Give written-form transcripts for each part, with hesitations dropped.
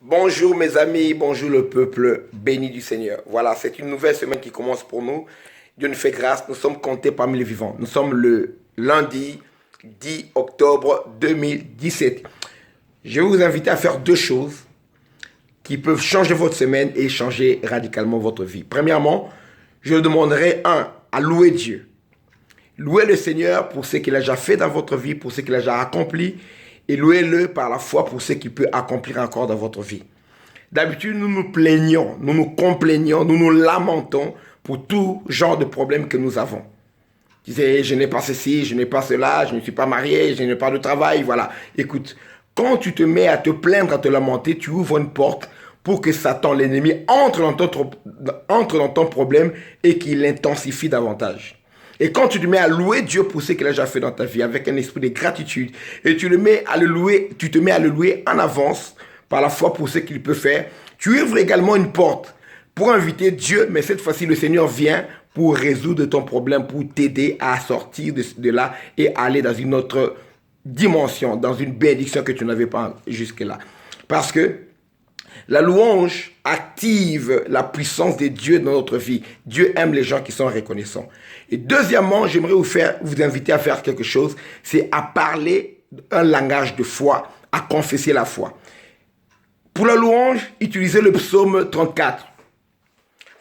Bonjour mes amis, bonjour le peuple béni du Seigneur. Voilà, c'est une nouvelle semaine qui commence pour nous. Dieu nous fait grâce, nous sommes comptés parmi les vivants. Nous sommes le lundi 10 octobre 2017. Je vais vous inviter à faire deux choses qui peuvent changer votre semaine et changer radicalement votre vie. Premièrement, je demanderai à louer Dieu. Louez le Seigneur pour ce qu'il a déjà fait dans votre vie, pour ce qu'il a déjà accompli, et louez-le par la foi pour ce qu'il peut accomplir encore dans votre vie. D'habitude, nous nous plaignons, nous nous complaignons, nous nous lamentons pour tout genre de problèmes que nous avons. Tu sais, je n'ai pas ceci, je n'ai pas cela, je ne suis pas marié, je n'ai pas de travail, voilà. Écoute, quand tu te mets à te plaindre, à te lamenter, tu ouvres une porte pour que Satan, l'ennemi, entre dans ton problème et qu'il l'intensifie davantage. Et quand tu te mets à louer Dieu pour ce qu'il a déjà fait dans ta vie avec un esprit de gratitude et tu te mets à le louer en avance par la foi pour ce qu'il peut faire, tu ouvres également une porte pour inviter Dieu, mais cette fois-ci le Seigneur vient pour résoudre ton problème, pour t'aider à sortir de là et aller dans une autre dimension, dans une bénédiction que tu n'avais pas jusque-là. Parce que la louange active la puissance de Dieu dans notre vie. Dieu aime les gens qui sont reconnaissants. Et deuxièmement, j'aimerais vous inviter à faire quelque chose, c'est à parler un langage de foi, à confesser la foi. Pour la louange, utilisez le psaume 34.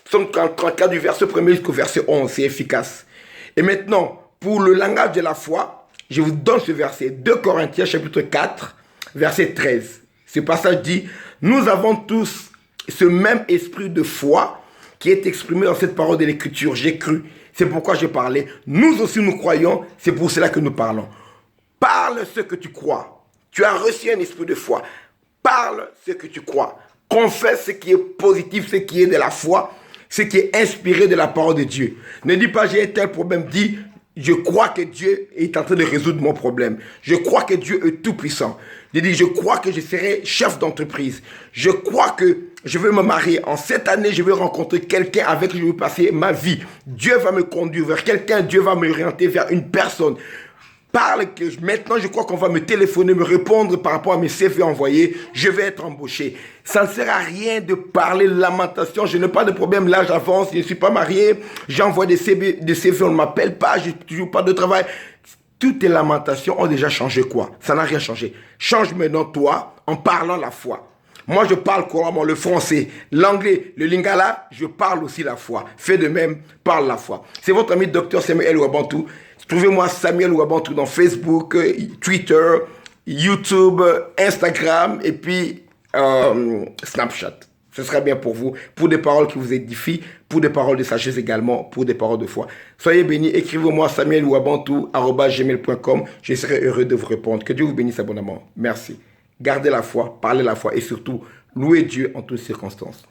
Psaume 34 du verset 1 jusqu'au verset 11, c'est efficace. Et maintenant, pour le langage de la foi, je vous donne ce verset, 2 Corinthiens chapitre 4, verset 13. Ce passage dit, nous avons tous ce même esprit de foi qui est exprimé dans cette parole de l'Écriture. J'ai cru, c'est pourquoi j'ai parlé. Nous aussi nous croyons, c'est pour cela que nous parlons. Parle ce que tu crois. Tu as reçu un esprit de foi. Parle ce que tu crois. Confesse ce qui est positif, ce qui est de la foi, ce qui est inspiré de la parole de Dieu. Ne dis pas j'ai un tel problème, dis je crois que Dieu est en train de résoudre mon problème. Je crois que Dieu est tout puissant. Je crois que je serai chef d'entreprise. Je crois que je vais me marier. En cette année, je vais rencontrer quelqu'un avec qui je vais passer ma vie. Dieu va me conduire vers quelqu'un. Dieu va m'orienter vers une personne. Parle que maintenant, je crois qu'on va me téléphoner, me répondre par rapport à mes CV envoyés. Je vais être embauché. Ça ne sert à rien de parler de lamentation. Je n'ai pas de problème. Là, j'avance. Je ne suis pas marié. J'envoie des CV, on ne m'appelle pas. Je n'ai toujours pas de travail. Toutes tes lamentations ont déjà changé quoi? Ça n'a rien changé. Change maintenant toi en parlant la foi. Moi, je parle couramment le français, l'anglais, le lingala, je parle aussi la foi. Fais de même, parle la foi. C'est votre ami Dr Samuel Ouabantou. Trouvez-moi Samuel Ouabantou dans Facebook, Twitter, YouTube, Instagram et puis Snapchat. Ce sera bien pour vous, pour des paroles qui vous édifient, pour des paroles de sagesse également, pour des paroles de foi. Soyez bénis, écrivez-moi samuelouabantou@gmail.com. Je serai heureux de vous répondre. Que Dieu vous bénisse abondamment. Merci. Gardez la foi, parlez la foi et surtout, louez Dieu en toutes circonstances.